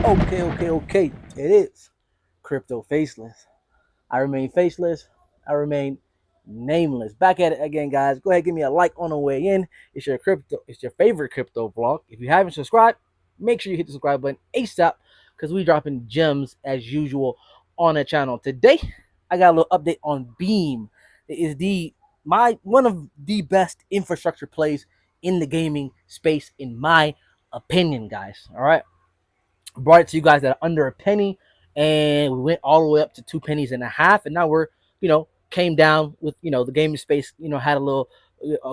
Okay. It is crypto faceless. I remain faceless. I remain nameless. Back at it again, guys. Go ahead, give me a like on the way in. It's your crypto. It's your favorite crypto vlog. If you haven't subscribed, make sure you hit the subscribe button ASAP because we dropping gems as usual on the channel. Today, I got a little update on Beam. It is my one of the best infrastructure plays in the gaming space, in my opinion, guys. All right, brought it to you guys at under a penny, and we went all the way up to 2.5 pennies, and now we're came down with the gaming space had a little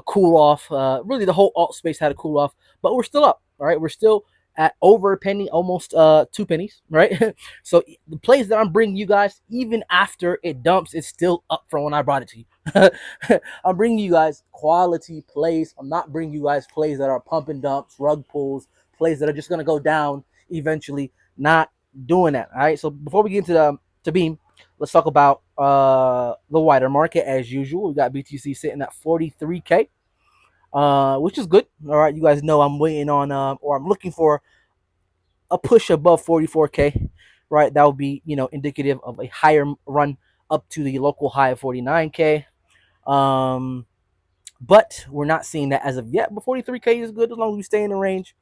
cool off. Really, the whole alt space had a cool off, but we're still up. All right, we're still at over a penny, almost 2 pennies, right? So the plays that I'm bringing you guys, even after it dumps, it's still up from when I brought it to you. I'm bringing you guys quality plays. I'm not bringing you guys plays that are pump and dumps, rug pulls, plays that are just gonna go down eventually. Not doing that. All right. So before we get into to Beam, let's talk about the wider market as usual. We got BTC sitting at 43K, which is good. All right. You guys know I'm waiting on or I'm looking for a push above 44K. Right. That would be indicative of a higher run up to the local high of 49K. Um, but we're not seeing that as of yet. But 43K is good as long as we stay in the range.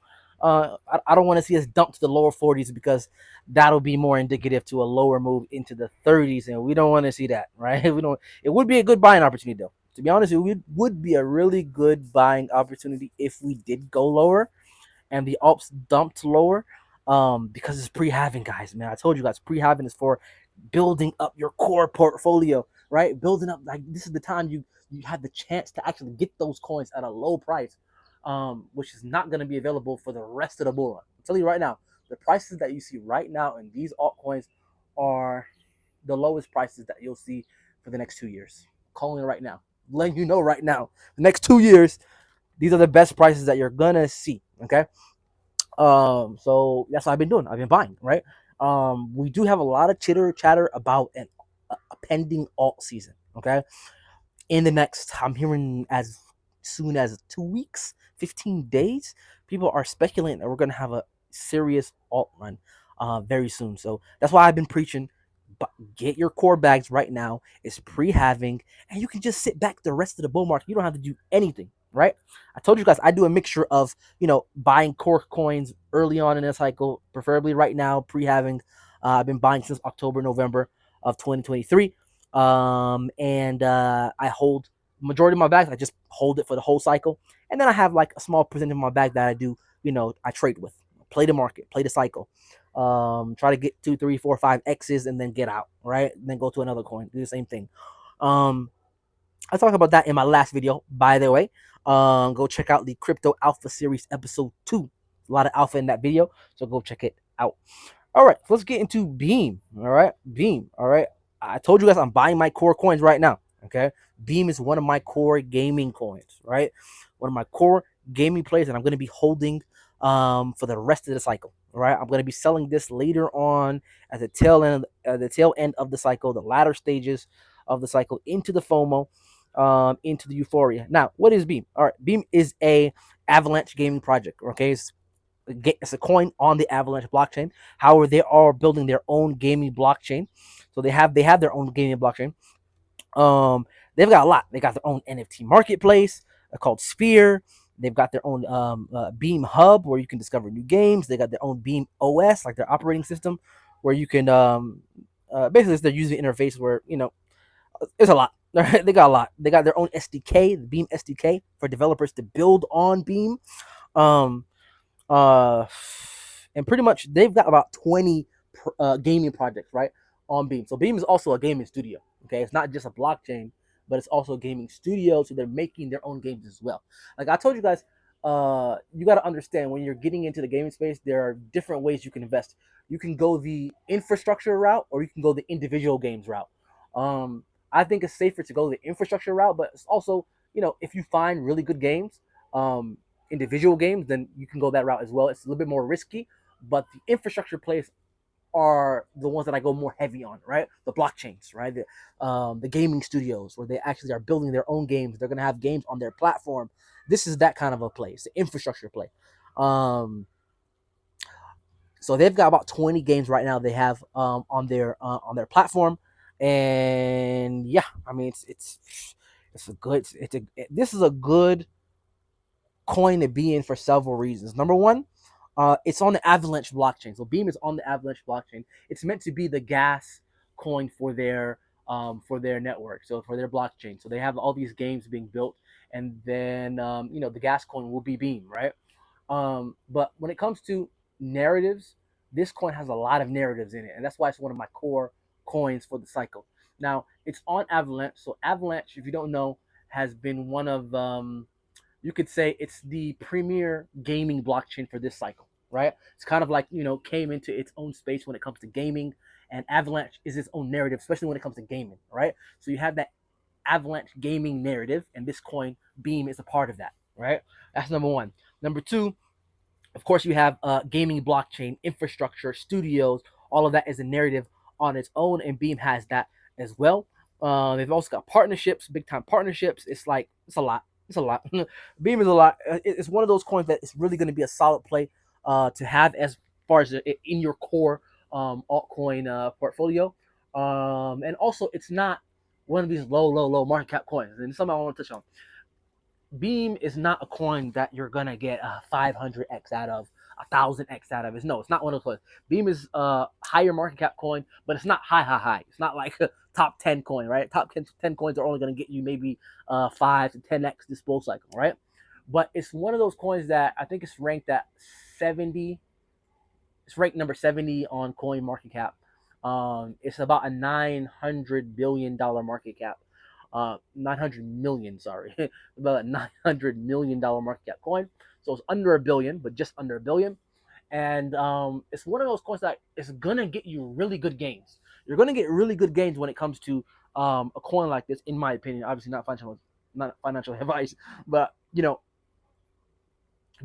I don't want to see us dump to the lower 40s because that'll be more indicative to a lower move into the 30s, and we don't want to see that, right? We don't. It would be a good buying opportunity, though. To be honest, it would be a really good buying opportunity if we did go lower and the alts dumped lower. Because it's pre-halving, guys. Man, I told you guys, pre-halving is for building up your core portfolio, right? Building up, like, this is the time you have the chance to actually get those coins at a low price, which is not going to be available for the rest of the bull run. I'll tell you right now, the prices that you see right now in these altcoins are the lowest prices that you'll see for the next 2 years. I'm calling it right now, letting you know right now, the next 2 years, these are the best prices that you're gonna see. Okay, so that's what I've been doing. I've been buying, right? We do have a lot of chitter chatter about a pending alt season. Okay, in the next, I'm hearing as soon as 2 weeks, 15 days, people are speculating that we're gonna have a serious alt run very soon. So that's why I've been preaching. But get your core bags right now. It's pre-having, and you can just sit back the rest of the bull market. You don't have to do anything, right? I told you guys I do a mixture of buying core coins early on in the cycle, preferably right now, pre-having. I've been buying since October, November of 2023, and I hold majority of my bags. I just hold it for the whole cycle, and then I have like a small percentage of my bag that I do, I trade with, play the market, play the cycle, try to get 2, 3, 4, 5 X's and then get out, right? And then go to another coin, do the same thing. um I talked about that in my last video, by the way. Go check out the Crypto Alpha Series episode 2. A lot of alpha in that video, so go check it out. All right, let's get into Beam. All right, Beam. All right, I told you guys I'm buying my core coins right now. Okay, Beam is one of my core gaming coins, right? One of my core gaming plays, and I'm going to be holding for the rest of the cycle. All right, I'm going to be selling this later on at the tail end of the cycle, the latter stages of the cycle, into the FOMO, into the euphoria. Now, what is Beam? All right, Beam is a Avalanche gaming project. Okay, it's a coin on the Avalanche blockchain. However, they are building their own gaming blockchain, so they have their own gaming blockchain. They've got a lot. They got their own NFT marketplace called Sphere. They've got their own Beam Hub where you can discover new games. They got their own Beam OS, like their operating system, where you can basically it's their user interface where it's a lot. They got a lot. They got their own SDK, the Beam SDK, for developers to build on Beam. Um, uh, and pretty much they've got about 20 gaming projects, right, on Beam. So Beam is also a gaming studio. Okay, it's not just a blockchain, but it's also a gaming studio. So they're making their own games as well. Like I told you guys, you got to understand when you're getting into the gaming space, there are different ways you can invest. You can go the infrastructure route, or you can go the individual games route. I think it's safer to go the infrastructure route, but it's also, if you find really good games, um, individual games, then you can go that route as well. It's a little bit more risky, but the infrastructure plays are the ones that I go more heavy on, right? The blockchains, right? The gaming studios where they actually are building their own games. They're gonna have games on their platform. This is that kind of a play. It's the infrastructure play. Um, So they've got about 20 games right now they have on their platform, and yeah, I mean it's a good it's a this is a good coin to be in for several reasons. Number one, it's on the Avalanche blockchain. So Beam is on the Avalanche blockchain. It's meant to be the gas coin for their network, so for their blockchain. So they have all these games being built, and then the gas coin will be Beam, right? But when it comes to narratives, this coin has a lot of narratives in it, and that's why it's one of my core coins for the cycle. Now it's on Avalanche, so Avalanche, if you don't know, has been one of you could say it's the premier gaming blockchain for this cycle, right? It's kind of like came into its own space when it comes to gaming, and Avalanche is its own narrative, especially when it comes to gaming, right? So you have that Avalanche gaming narrative, and this coin Beam is a part of that, right? That's number one. Number two, of course, you have gaming blockchain infrastructure, studios. All of that is a narrative on its own, and Beam has that as well. They've also got partnerships, big time partnerships. It's like it's a lot. It's a lot. Beam is a lot. It's one of those coins that is really going to be a solid play to have as far as in your core altcoin portfolio. And also, it's not one of these low market cap coins. And something I want to touch on. Beam is not a coin that you're gonna get a 500x out of, 1,000x out of. No, it's not one of those coins. Beam is a higher market cap coin, but it's not high. It's not like a top 10 coin, right? Top 10 coins are only gonna get you maybe 5 to 10x this bull cycle, right? But it's one of those coins that I think it's ranked at 70. It's ranked number 70 on Coin Market Cap. It's about a $900 billion market cap. 900 million, sorry, about a $900 million market cap coin. So it's under a billion, but just under a billion. And it's one of those coins that is gonna get you really good gains. You're gonna get really good gains when it comes to a coin like this, in my opinion. Obviously, not financial advice, but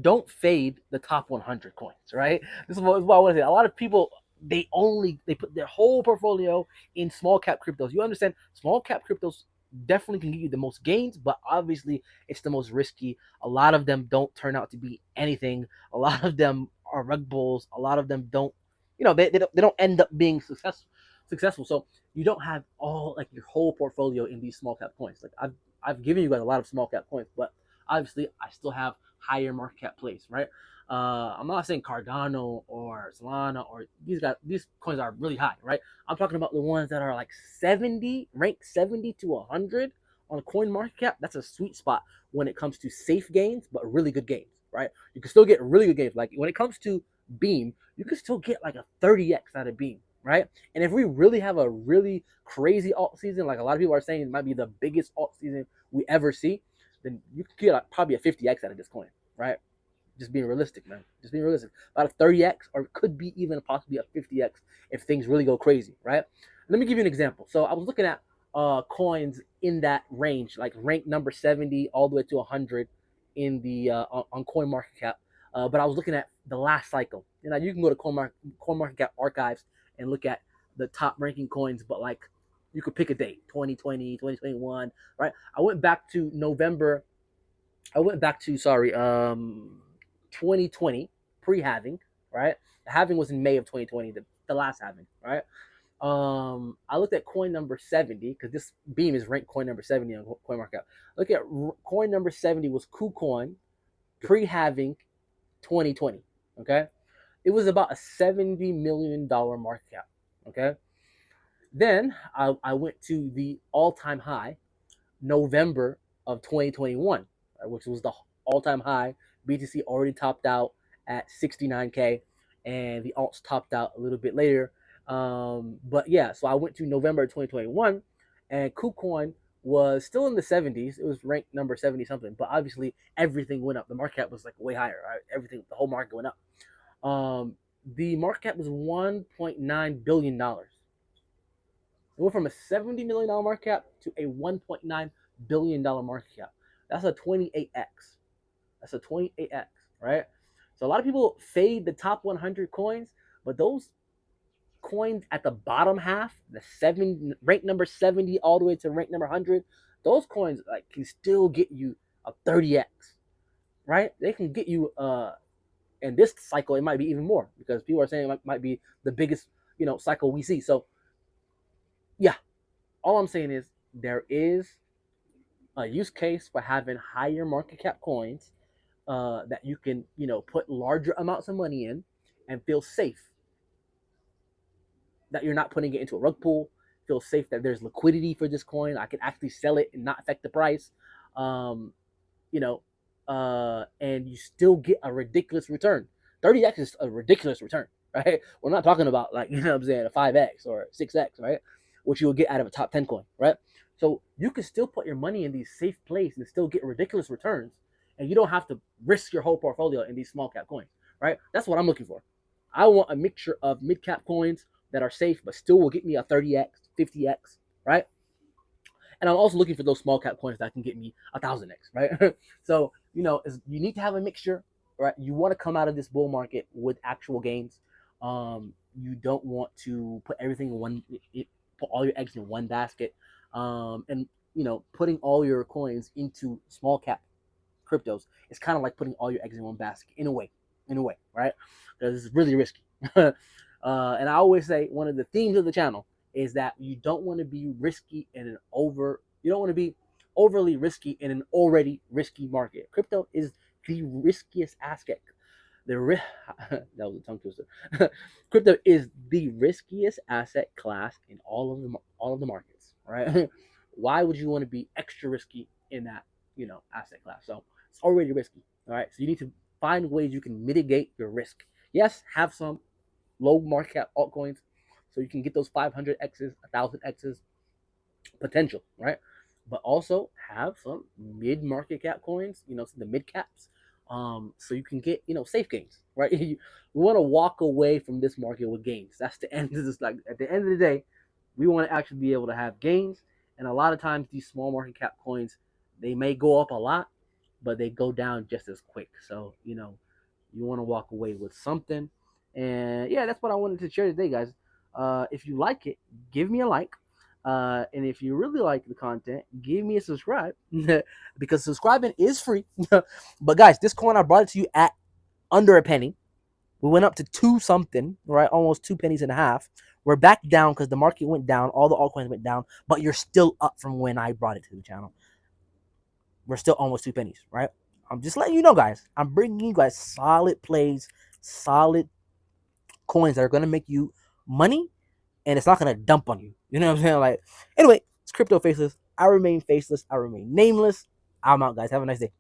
don't fade the top 100 coins, right? This is what I want to say. A lot of people they put their whole portfolio in small cap cryptos. You understand? Small cap cryptos definitely can give you the most gains, but obviously it's the most risky. A lot of them don't turn out to be anything. A lot of them are rug bulls. A lot of them don't, they don't end up being successful. So you don't have all like your whole portfolio in these small cap coins. Like I've given you guys a lot of small cap coins, but obviously I still have higher market cap plays, right? I'm not saying Cardano or Solana or these coins are really high, right? I'm talking about the ones that are like 70, ranked 70 to 100 on a coin market cap. That's a sweet spot when it comes to safe gains, but really good gains, right? You can still get really good gains. Like when it comes to Beam, you can still get like a 30x out of Beam, right? And if we really have a really crazy alt season, like a lot of people are saying it might be the biggest alt season we ever see, then you could get like probably a 50x out of this coin, right? Just being realistic, man. Just being realistic. About a 30x, or it could be even possibly a 50x if things really go crazy, right? Let me give you an example. So I was looking at coins in that range, like rank number 70 all the way to 100 in the on Coin Market Cap. But I was looking at the last cycle. You can go to Coin Market Cap archives and look at the top ranking coins, but like you could pick a date, 2020, 2021, right? I went back to November. I went back to 2020 pre-halving, right? The halving was in May of 2020, the last halving, right? I looked at coin number 70 because this Beam is ranked coin number 70 on CoinMarketCap. Look at coin number 70 was KuCoin pre-halving 2020. Okay, it was about a $70 million market cap. Okay, then I went to the all-time high November of 2021, which was the all-time high. BTC already topped out at 69K, and the alts topped out a little bit later. But yeah, so I went to November 2021, and KuCoin was still in the 70s. It was ranked number 70 something, but obviously everything went up. The market cap was like way higher. Right? Everything, the whole market went up. The market cap was $1.9 billion. It went from a $70 million market cap to a $1.9 billion market cap. That's a 28x. That's a 28x, right? So a lot of people fade the top 100 coins, but those coins at the bottom half, the rank number 70 all the way to rank number 100, those coins can still get you a 30x, right? They can get you And this cycle, it might be even more because people are saying it might be the biggest, cycle we see. So yeah, all I'm saying is there is a use case for having higher market cap coins that you can, put larger amounts of money in and feel safe that you're not putting it into a rug pool. Feel safe that there's liquidity for this coin. I can actually sell it and not affect the price. Um, you know, and you still get a ridiculous return. 30x is a ridiculous return, right? We're not talking about like, what I'm saying, a 5x or 6x, right? Which you will get out of a top 10 coin, right? So you can still put your money in these safe places and still get ridiculous returns. And you don't have to risk your whole portfolio in these small cap coins, right? That's what I'm looking for. I want a mixture of mid cap coins that are safe, but still will get me a 30x, 50x, right? And I'm also looking for those small cap coins that can get me 1,000x, right? So, you need to have a mixture, right? You want to come out of this bull market with actual gains. You don't want to put everything in put all your eggs in one basket. And putting all your coins into small cap cryptos is kind of like putting all your eggs in one basket in a way, right? Because it's really risky. And I always say one of the themes of the channel is that you don't want to be risky in you don't want to be overly risky in an already risky market. Crypto is the riskiest asset. That was a tongue twister. Crypto is the riskiest asset class in all of the markets, right? Why would you want to be extra risky in that, asset class? So it's already risky, all right? So you need to find ways you can mitigate your risk. Yes, have some low market cap altcoins so you can get those 500x's, 1,000x's potential, right? But also have some mid market cap coins, the mid caps, so you can get, safe gains, right? We want to walk away from this market with gains. That's the end of this. Like at the end of the day, we want to actually be able to have gains. And a lot of times, these small market cap coins, they may go up a lot, but they go down just as quick. So you want to walk away with something. And yeah, that's what I wanted to share today, guys. If you like it, give me a like. And if you really like the content, give me a subscribe because subscribing is free. But guys, this coin I brought it to you at under a penny. We went up to two something, right? Almost 2.5 pennies. We're back down because the market went down. All the altcoins went down, but you're still up from when I brought it to the channel. We're still almost 2 pennies, right? I'm just letting you know, guys. I'm bringing you guys solid plays, solid coins that are going to make you money, and it's not going to dump on you. You know what I'm saying? Like, anyway, it's Crypto Faceless. I remain faceless. I remain nameless. I'm out, guys. Have a nice day.